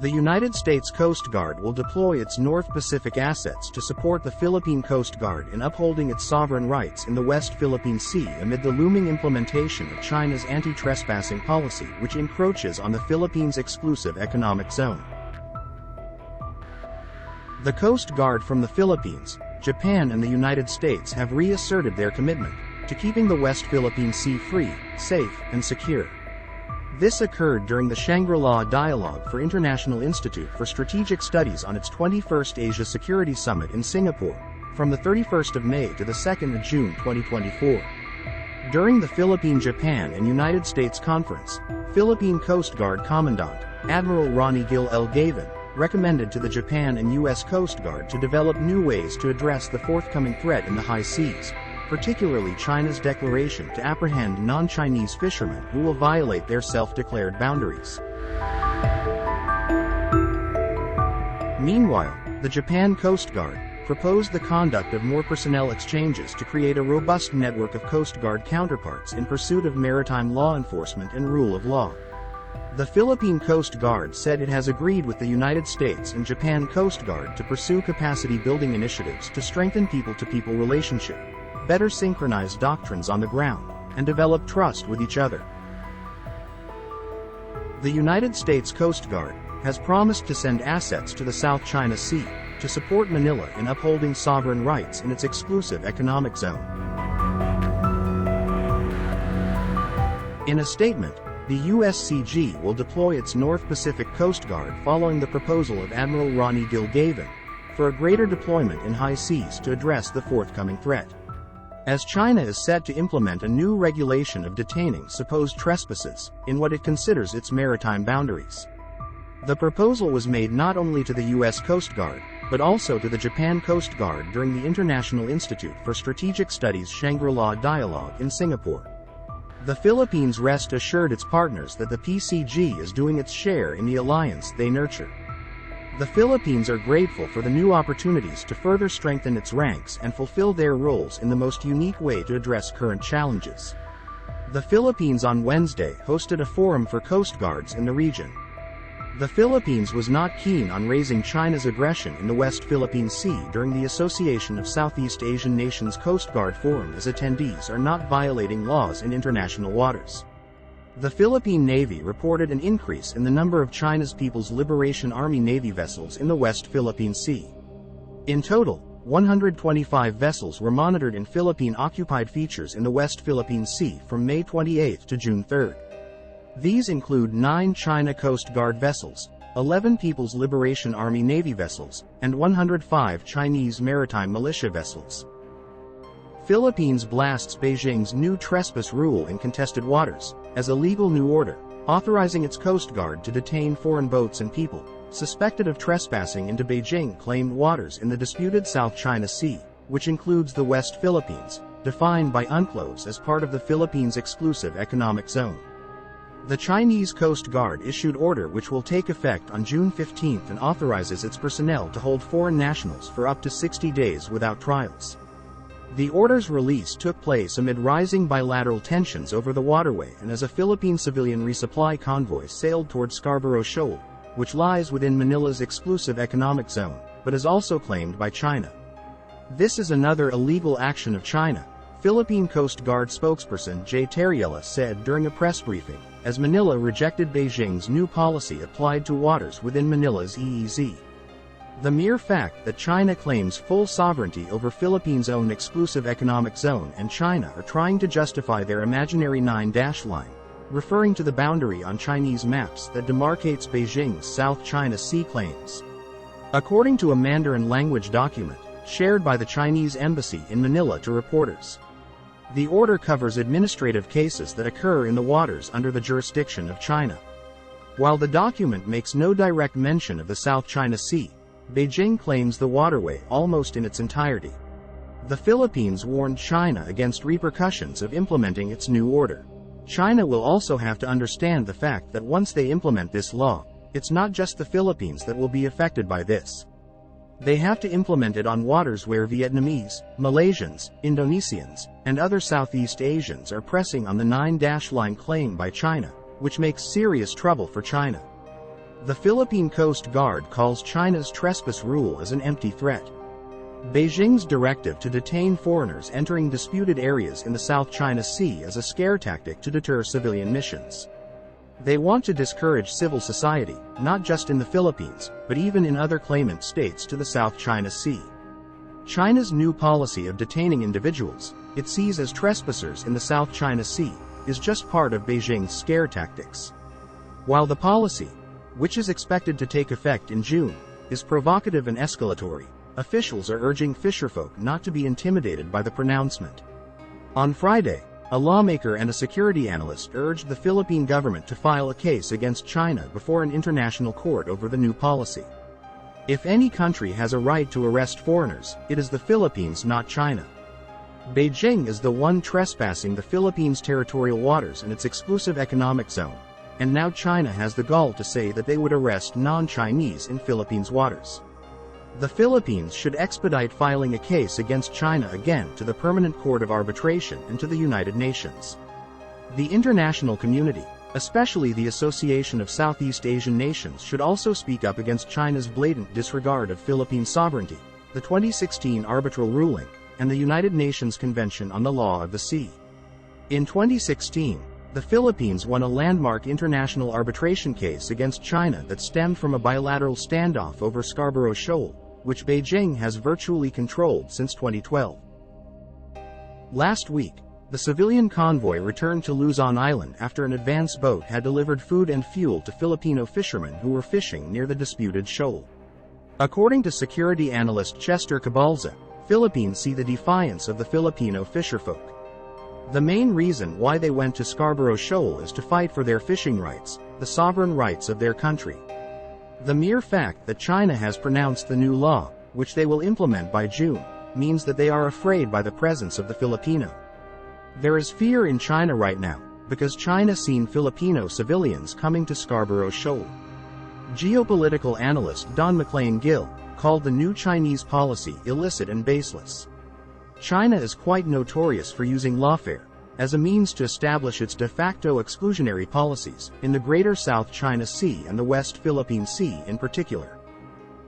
The United States Coast Guard will deploy its North Pacific assets to support the Philippine Coast Guard in upholding its sovereign rights in the West Philippine Sea amid the looming implementation of China's anti-trespassing policy, which encroaches on the Philippines' exclusive economic zone. The Coast Guard from the Philippines, Japan and the United States have reasserted their commitment to keeping the West Philippine Sea free, safe, and secure. This occurred during the Shangri-La Dialogue for International Institute for Strategic Studies on its 21st Asia Security Summit in Singapore, from the 31st of May to the 2nd of June 2024. During the Philippine-Japan and United States Conference, Philippine Coast Guard Commandant, Admiral Ronnie Gavan, recommended to the Japan and U.S. Coast Guard to develop new ways to address the forthcoming threat in the high seas, particularly China's declaration to apprehend non-Chinese fishermen who will violate their self-declared boundaries. Meanwhile, the Japan Coast Guard proposed the conduct of more personnel exchanges to create a robust network of Coast Guard counterparts in pursuit of maritime law enforcement and rule of law. The Philippine Coast Guard said it has agreed with the United States and Japan Coast Guard to pursue capacity-building initiatives to strengthen people-to-people relationship, better synchronize doctrines on the ground, and develop trust with each other. The United States Coast Guard has promised to send assets to the South China Sea to support Manila in upholding sovereign rights in its exclusive economic zone. In a statement, the USCG will deploy its North Pacific Coast Guard following the proposal of Admiral Ronnie Gavan for a greater deployment in high seas to address the forthcoming threat, as China is set to implement a new regulation of detaining supposed trespasses in what it considers its maritime boundaries. The proposal was made not only to the U.S. Coast Guard, but also to the Japan Coast Guard during the International Institute for Strategic Studies Shangri-La Dialogue in Singapore. The Philippines rest assured its partners that the PCG is doing its share in the alliance they nurture. The Philippines are grateful for the new opportunities to further strengthen its ranks and fulfill their roles in the most unique way to address current challenges. The Philippines on Wednesday hosted a forum for Coast Guards in the region. The Philippines was not keen on raising China's aggression in the West Philippine Sea during the Association of Southeast Asian Nations Coast Guard Forum, as attendees are not violating laws in international waters. The Philippine Navy reported an increase in the number of China's People's Liberation Army Navy vessels in the West Philippine Sea. In total, 125 vessels were monitored in Philippine-occupied features in the West Philippine Sea from May 28 to June 3. These include 9 China Coast Guard vessels, 11 People's Liberation Army Navy vessels, and 105 Chinese maritime militia vessels. Philippines blasts Beijing's new trespass rule in contested waters as a legal new order, authorizing its Coast Guard to detain foreign boats and people suspected of trespassing into Beijing-claimed waters in the disputed South China Sea, which includes the West Philippines, defined by UNCLOS as part of the Philippines' exclusive economic zone. The Chinese Coast Guard issued order which will take effect on June 15 and authorizes its personnel to hold foreign nationals for up to 60 days without trials. The order's release took place amid rising bilateral tensions over the waterway and as a Philippine civilian resupply convoy sailed toward Scarborough Shoal, which lies within Manila's exclusive economic zone, but is also claimed by China. This is another illegal action of China, Philippine Coast Guard spokesperson J. Terriella said during a press briefing, as Manila rejected Beijing's new policy applied to waters within Manila's EEZ. The mere fact that China claims full sovereignty over Philippines' own exclusive economic zone and China are trying to justify their imaginary 9-dash line, referring to the boundary on Chinese maps that demarcates Beijing's South China Sea claims. According to a Mandarin language document shared by the Chinese embassy in Manila to reporters, the order covers administrative cases that occur in the waters under the jurisdiction of China. While the document makes no direct mention of the South China Sea, Beijing claims the waterway almost in its entirety. The Philippines warned China against repercussions of implementing its new order. China will also have to understand the fact that once they implement this law, it's not just the Philippines that will be affected by this. They have to implement it on waters where Vietnamese, Malaysians, Indonesians, and other Southeast Asians are pressing on the 9-dash line claimed by China, which makes serious trouble for China. The Philippine Coast Guard calls China's trespass rule as an empty threat. Beijing's directive to detain foreigners entering disputed areas in the South China Sea as a scare tactic to deter civilian missions. They want to discourage civil society, not just in the Philippines, but even in other claimant states to the South China Sea. China's new policy of detaining individuals it sees as trespassers in the South China Sea is just part of Beijing's scare tactics. While the policy, which is expected to take effect in June, is provocative and escalatory, officials are urging fisherfolk not to be intimidated by the pronouncement. On Friday, a lawmaker and a security analyst urged the Philippine government to file a case against China before an international court over the new policy. If any country has a right to arrest foreigners, it is the Philippines, not China. Beijing is the one trespassing the Philippines' territorial waters and its exclusive economic zone, and now China has the gall to say that they would arrest non-Chinese in Philippines' waters. The Philippines should expedite filing a case against China again to the Permanent Court of Arbitration and to the United Nations. The international community, especially the Association of Southeast Asian Nations, should also speak up against China's blatant disregard of Philippine sovereignty, the 2016 arbitral ruling, and the United Nations Convention on the Law of the Sea. In 2016, the Philippines won a landmark international arbitration case against China that stemmed from a bilateral standoff over Scarborough Shoal, which Beijing has virtually controlled since 2012. Last week, the civilian convoy returned to Luzon Island after an advance boat had delivered food and fuel to Filipino fishermen who were fishing near the disputed shoal. According to security analyst Chester Cabalza, Philippines see the defiance of the Filipino fisherfolk. The main reason why they went to Scarborough Shoal is to fight for their fishing rights, the sovereign rights of their country. The mere fact that China has pronounced the new law, which they will implement by June, means that they are afraid by the presence of the Filipino. There is fear in China right now, because China seen Filipino civilians coming to Scarborough Shoal. Geopolitical analyst Don McLean Gill called the new Chinese policy illicit and baseless. China is quite notorious for using lawfare as a means to establish its de facto exclusionary policies in the Greater South China Sea and the West Philippine Sea in particular.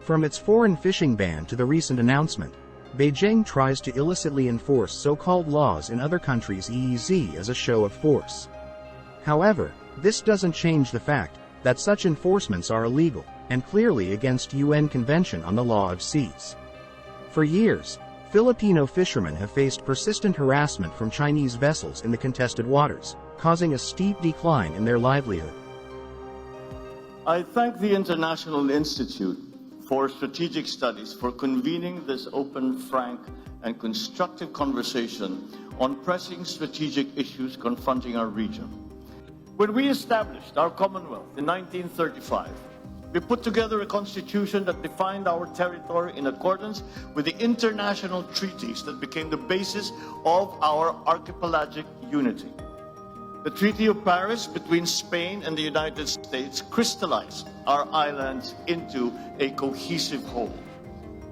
From its foreign fishing ban to the recent announcement, Beijing tries to illicitly enforce so-called laws in other countries' EEZ as a show of force. However, this doesn't change the fact that such enforcements are illegal and clearly against UN Convention on the Law of Seas. For years, Filipino fishermen have faced persistent harassment from Chinese vessels in the contested waters, causing a steep decline in their livelihood. I thank the International Institute for Strategic Studies for convening this open, frank, and constructive conversation on pressing strategic issues confronting our region. When we established our Commonwealth in 1935, we put together a constitution that defined our territory in accordance with the international treaties that became the basis of our archipelagic unity. The Treaty of Paris between Spain and the United States crystallized our islands into a cohesive whole.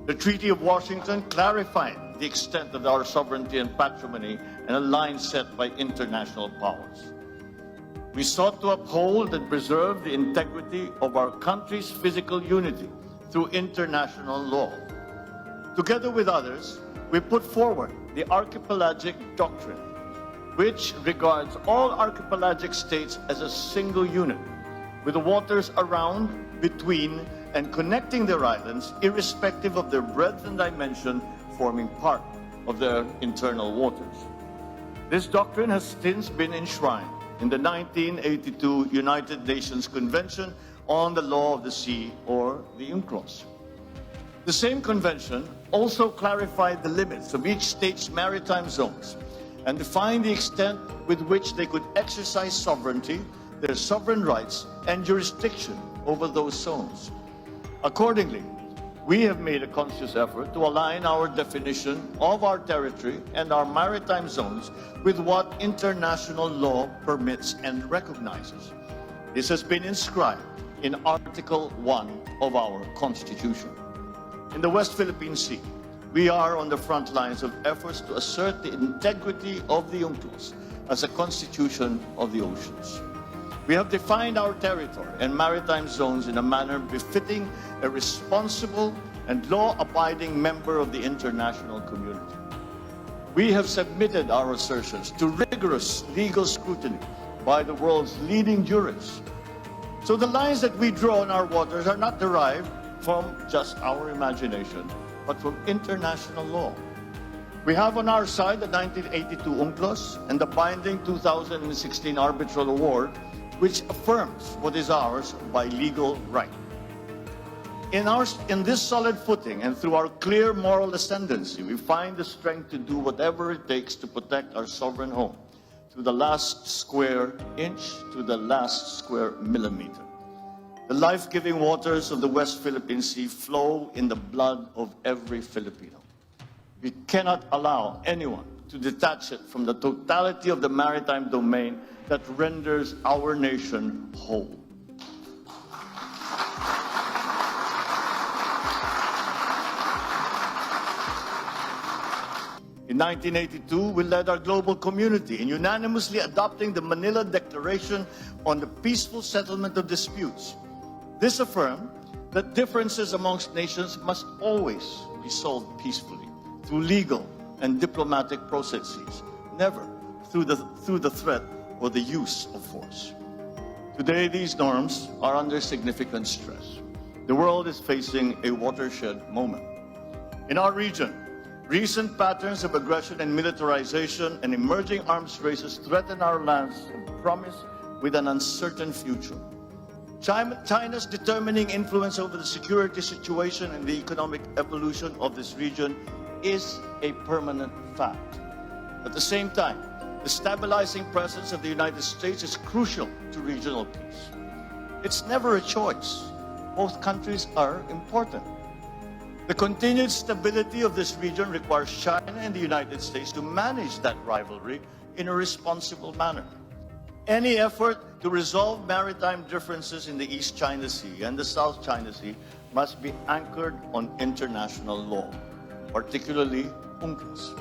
The Treaty of Washington clarified the extent of our sovereignty and patrimony and a line set by international powers. We sought to uphold and preserve the integrity of our country's physical unity through international law. Together with others, we put forward the Archipelagic Doctrine, which regards all archipelagic states as a single unit, with the waters around, between, and connecting their islands, irrespective of their breadth and dimension, forming part of their internal waters. This doctrine has since been enshrined in the 1982 United Nations Convention on the Law of the Sea, or the UNCLOS. The same convention also clarified the limits of each state's maritime zones and defined the extent with which they could exercise sovereignty, their sovereign rights, and jurisdiction over those zones. Accordingly, we have made a conscious effort to align our definition of our territory and our maritime zones with what international law permits and recognizes. This has been inscribed in Article 1 of our Constitution. In the West Philippine Sea, we are on the front lines of efforts to assert the integrity of the UNCLOS as a constitution of the oceans. We have defined our territory and maritime zones in a manner befitting a responsible and law-abiding member of the international community. We have submitted our assertions to rigorous legal scrutiny by the world's leading jurists. So the lines that we draw in our waters are not derived from just our imagination, but from international law. We have on our side the 1982 UNCLOS and the binding 2016 Arbitral Award, which affirms what is ours by legal right. In this solid footing and through our clear moral ascendancy, we find the strength to do whatever it takes to protect our sovereign home, to the last square inch, to the last square millimeter. The life-giving waters of the West Philippine Sea flow in the blood of every Filipino. We cannot allow anyone to detach it from the totality of the maritime domain that renders our nation whole. In 1982, we led our global community in unanimously adopting the Manila Declaration on the Peaceful Settlement of Disputes. This affirmed that differences amongst nations must always be solved peacefully through legal and diplomatic processes, never through the threat or the use of force. Today, these norms are under significant stress. The world is facing a watershed moment. In our region, recent patterns of aggression and militarization and emerging arms races threaten our lands of promise with an uncertain future. China's determining influence over the security situation and the economic evolution of this region is a permanent fact. At the same time, the stabilizing presence of the United States is crucial to regional peace. It's never a choice. Both countries are important. The continued stability of this region requires China and the United States to manage that rivalry in a responsible manner. Any effort to resolve maritime differences in the East China Sea and the South China Sea must be anchored on international law, particularly UNCLOS.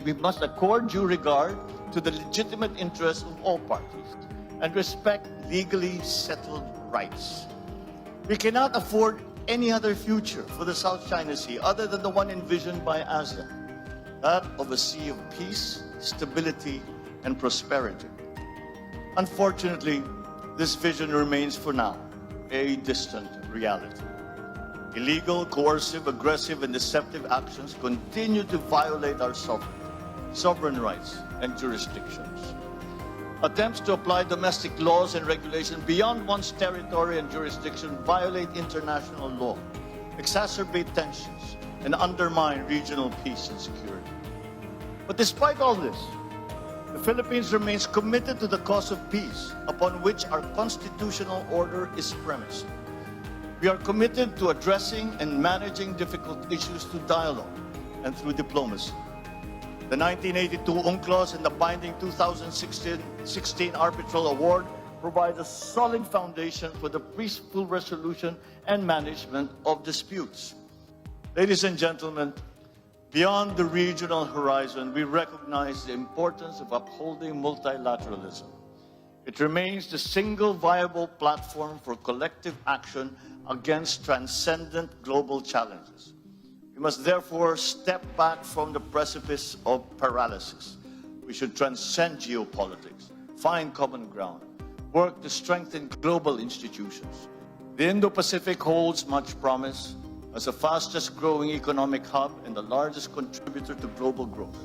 We must accord due regard to the legitimate interests of all parties and respect legally settled rights. We cannot afford any other future for the South China Sea other than the one envisioned by ASEAN, that of a sea of peace, stability, and prosperity. Unfortunately, this vision remains for now a distant reality. Illegal, coercive, aggressive, and deceptive actions continue to violate our sovereign rights and jurisdictions. Attempts to apply domestic laws and regulations beyond one's territory and jurisdiction violate international law, exacerbate tensions, and undermine regional peace and security. But despite all this, the Philippines remains committed to the cause of peace upon which our constitutional order is premised. We are committed to addressing and managing difficult issues through dialogue and through diplomacy. The 1982 UNCLOS and the binding 2016 Arbitral Award provide a solid foundation for the peaceful resolution and management of disputes. Ladies and gentlemen, beyond the regional horizon, we recognize the importance of upholding multilateralism. It remains the single viable platform for collective action against transcendent global challenges. We must therefore step back from the precipice of paralysis. We should transcend geopolitics, find common ground, work to strengthen global institutions. The Indo-Pacific holds much promise as the fastest growing economic hub and the largest contributor to global growth.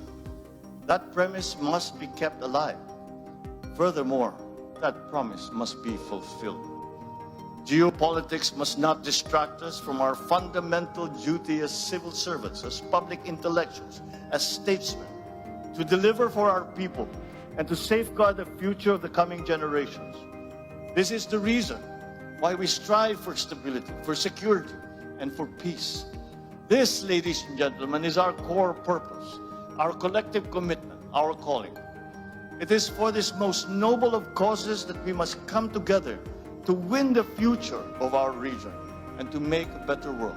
That premise must be kept alive. Furthermore, that promise must be fulfilled. Geopolitics must not distract us from our fundamental duty as civil servants, as public intellectuals, as statesmen, to deliver for our people and to safeguard the future of the coming generations. This is the reason why we strive for stability, for security, and for peace. This, ladies and gentlemen, is our core purpose, our collective commitment, our calling. It is for this most noble of causes that we must come together to win the future of our region and to make a better world.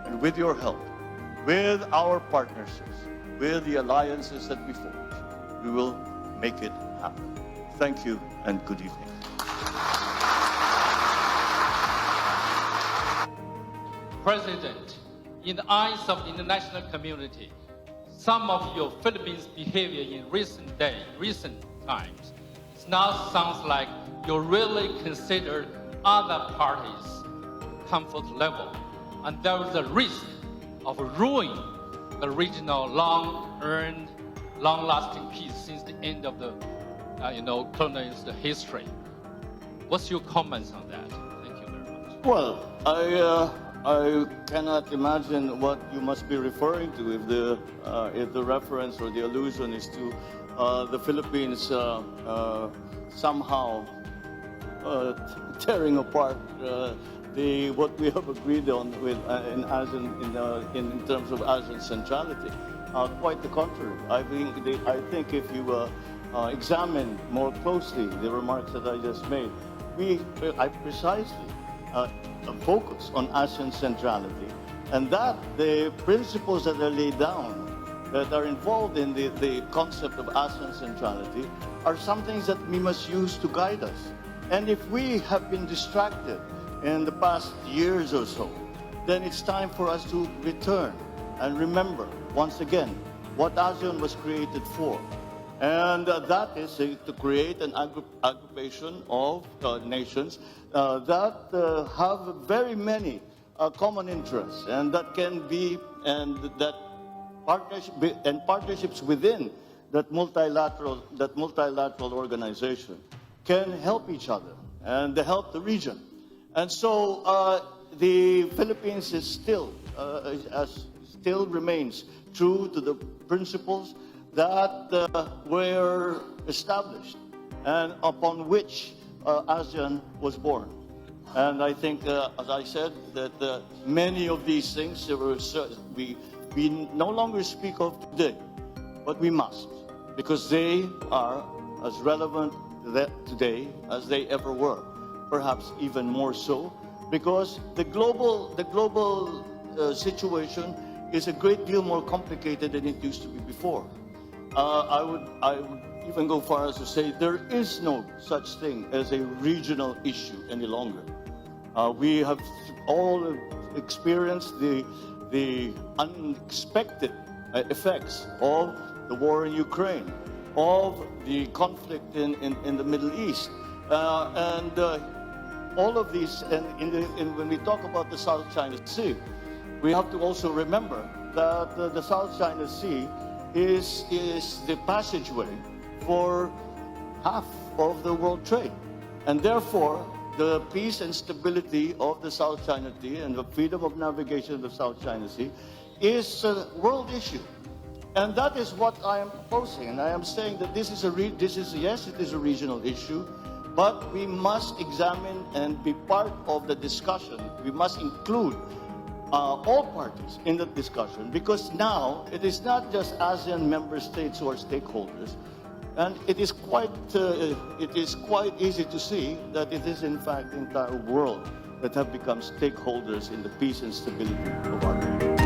And with your help, with our partnerships, with the alliances that we forge, we will make it happen. Thank you and good evening. President, in the eyes of the international community, some of your Philippines' behavior in recent times now sounds like you really consider other parties' comfort level, and there is a risk of ruining the regional long-earned, long-lasting peace since the end of the, colonialist history. What's your comments on that? Thank you very much. Well, I cannot imagine what you must be referring to if the reference or the allusion is to the Philippines somehow tearing apart what we have agreed on with in terms of ASEAN centrality. Quite the contrary. I think if you examine more closely the remarks that I just made, I precisely focus on ASEAN centrality, and that the principles that are laid down that are involved in the concept of ASEAN centrality are some things that we must use to guide us. And if we have been distracted in the past years or so, then it's time for us to return and remember once again what ASEAN was created for. And that is to create an aggregation of nations that have very many common interests, and that can be, and that partnerships within that multilateral organization can help each other and help the region. And so the Philippines is still remains true to the principles that were established and upon which ASEAN was born. And I think, as I said, that many of these things we no longer speak of today, but we must, because they are as relevant today as they ever were, perhaps even more so, because the global situation is a great deal more complicated than it used to be before. I would even go far as to say there is no such thing as a regional issue any longer. We have all experienced the unexpected effects of the war in Ukraine, of the conflict in the Middle East, and all of these. And when we talk about the South China Sea, we have to also remember that the South China Sea is the passageway for half of the world trade. And therefore, the peace and stability of the South China Sea and the freedom of navigation of the South China Sea is a world issue. And that is what I am proposing. And I am saying that yes, it is a regional issue, but we must examine and be part of the discussion. We must include all parties in the discussion, because now it is not just ASEAN member states who are stakeholders, and it is quite easy to see that it is in fact the entire world that have become stakeholders in the peace and stability of our region.